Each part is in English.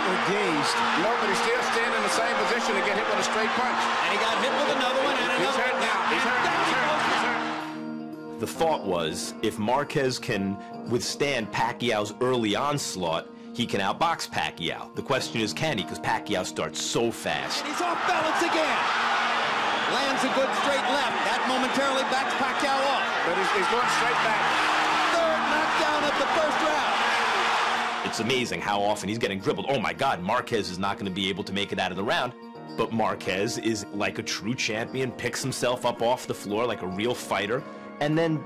or dazed. No, but he's still standing in the same position to get hit with a straight punch. And he got hit with another one and He's another hurt one. now. He's hurt. He's hurt. He's hurt. The thought was, if Marquez can withstand Pacquiao's early onslaught, he can outbox Pacquiao. The question is, can he? Because Pacquiao starts so fast. And he's off balance again. Lands a good straight left. That momentarily backs Pacquiao off. But he's going straight back. Third knockdown of the first round. It's amazing how often he's getting dribbled. Oh my God, Marquez is not going to be able to make it out of the round. But Marquez is like a true champion, picks himself up off the floor like a real fighter, and then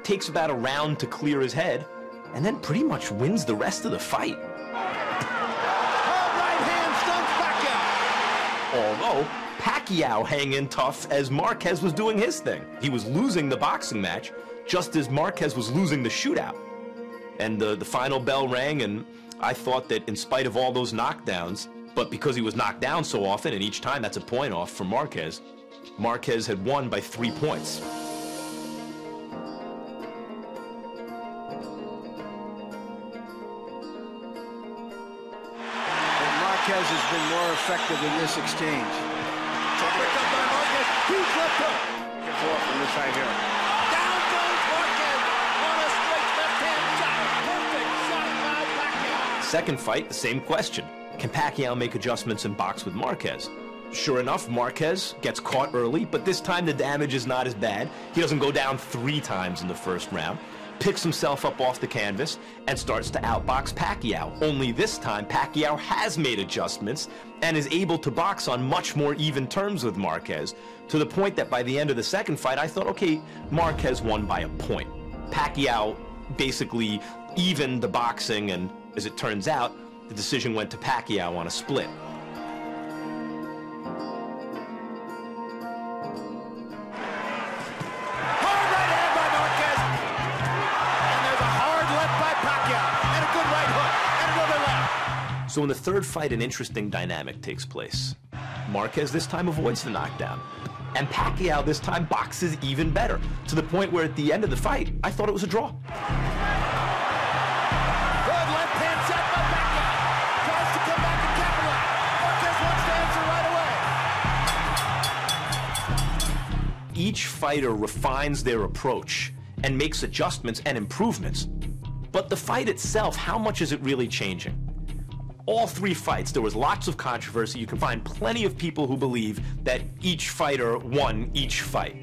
takes about a round to clear his head, and then pretty much wins the rest of the fight. Hard right hand stuns Pacquiao. Although Pacquiao hang in tough as Marquez was doing his thing. He was losing the boxing match just as Marquez was losing the shootout. And the final bell rang, and I thought that in spite of all those knockdowns, but because he was knocked down so often, and each time that's a point off for Marquez, Marquez had won by 3 points. Marquez has been more effective in this exchange. Picked up by Marquez. Huge left hook. Gets off from this side here. Down goes Marquez on a straight left-hand shot. Perfect shot by Pacquiao. Second fight, the same question. Can Pacquiao make adjustments and box with Marquez? Sure enough, Marquez gets caught early, but this time the damage is not as bad. He doesn't go down 3 times in the first round, picks himself up off the canvas, and starts to outbox Pacquiao. Only this time, Pacquiao has made adjustments and is able to box on much more even terms with Marquez, to the point that by the end of the second fight, I thought, okay, Marquez won by a point. Pacquiao basically evened the boxing, and as it turns out, the decision went to Pacquiao on a split. Hard right hand by Marquez. And there's a hard left by Pacquiao. And a good right hook. And another left. So in the third fight, an interesting dynamic takes place. Marquez this time avoids the knockdown, and Pacquiao this time boxes even better, to the point where at the end of the fight, I thought it was a draw. Good left hand shot by Pacquiao. Tries to come back and capitalize. Marquez wants to answer right away. Each fighter refines their approach and makes adjustments and improvements. But the fight itself, how much is it really changing? All 3 fights, there was lots of controversy. You can find plenty of people who believe that each fighter won each fight,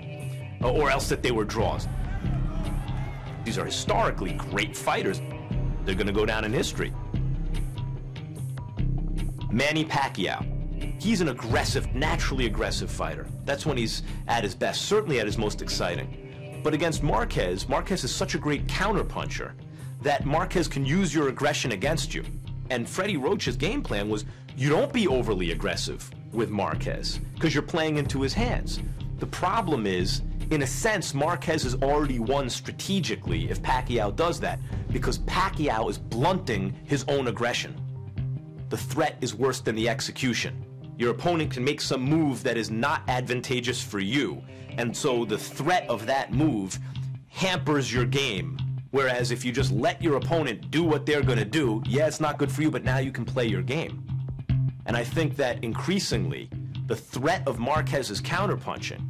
or else that they were draws. These are historically great fighters. They're going to go down in history. Manny Pacquiao. He's an aggressive, naturally aggressive fighter. That's when he's at his best, certainly at his most exciting. But against Marquez, Marquez is such a great counterpuncher that Marquez can use your aggression against you. And Freddie Roach's game plan was, you don't be overly aggressive with Marquez, because you're playing into his hands. The problem is, in a sense, Marquez has already won strategically if Pacquiao does that, because Pacquiao is blunting his own aggression. The threat is worse than the execution. Your opponent can make some move that is not advantageous for you, and so the threat of that move hampers your game. Whereas if you just let your opponent do what they're going to do, yeah, it's not good for you, but now you can play your game. And I think that increasingly, the threat of Marquez's counterpunching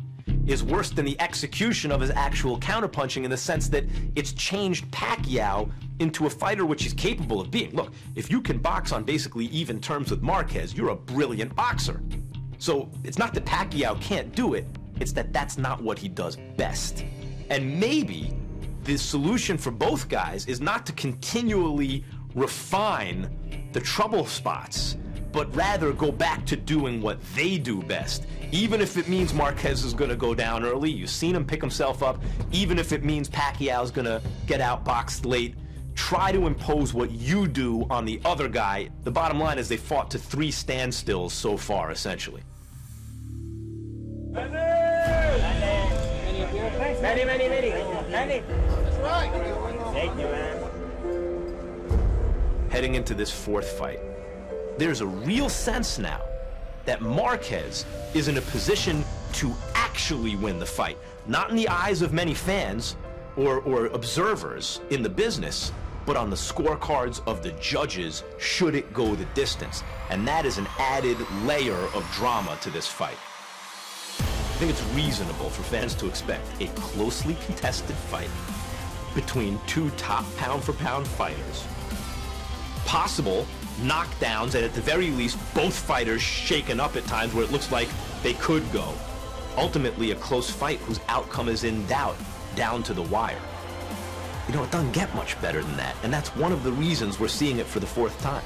is worse than the execution of his actual counterpunching, in the sense that it's changed Pacquiao into a fighter which he's capable of being. Look, if you can box on basically even terms with Marquez, you're a brilliant boxer. So it's not that Pacquiao can't do it, it's that that's not what he does best. And maybe the solution for both guys is not to continually refine the trouble spots, but rather go back to doing what they do best. Even if it means Marquez is going to go down early, you've seen him pick himself up, even if it means Pacquiao's going to get outboxed late, try to impose what you do on the other guy. The bottom line is they fought to 3 standstills so far, essentially. Manny. That's right. Thank you, man. Heading into this 4th fight, there's a real sense now that Marquez is in a position to actually win the fight. Not in the eyes of many fans or observers in the business, but on the scorecards of the judges, should it go the distance? And that is an added layer of drama to this fight. I think it's reasonable for fans to expect a closely contested fight between two top pound-for-pound fighters. Possible knockdowns, and at the very least, both fighters shaken up at times where it looks like they could go. Ultimately, a close fight whose outcome is in doubt, down to the wire. You know, it doesn't get much better than that, and that's one of the reasons we're seeing it for the fourth time.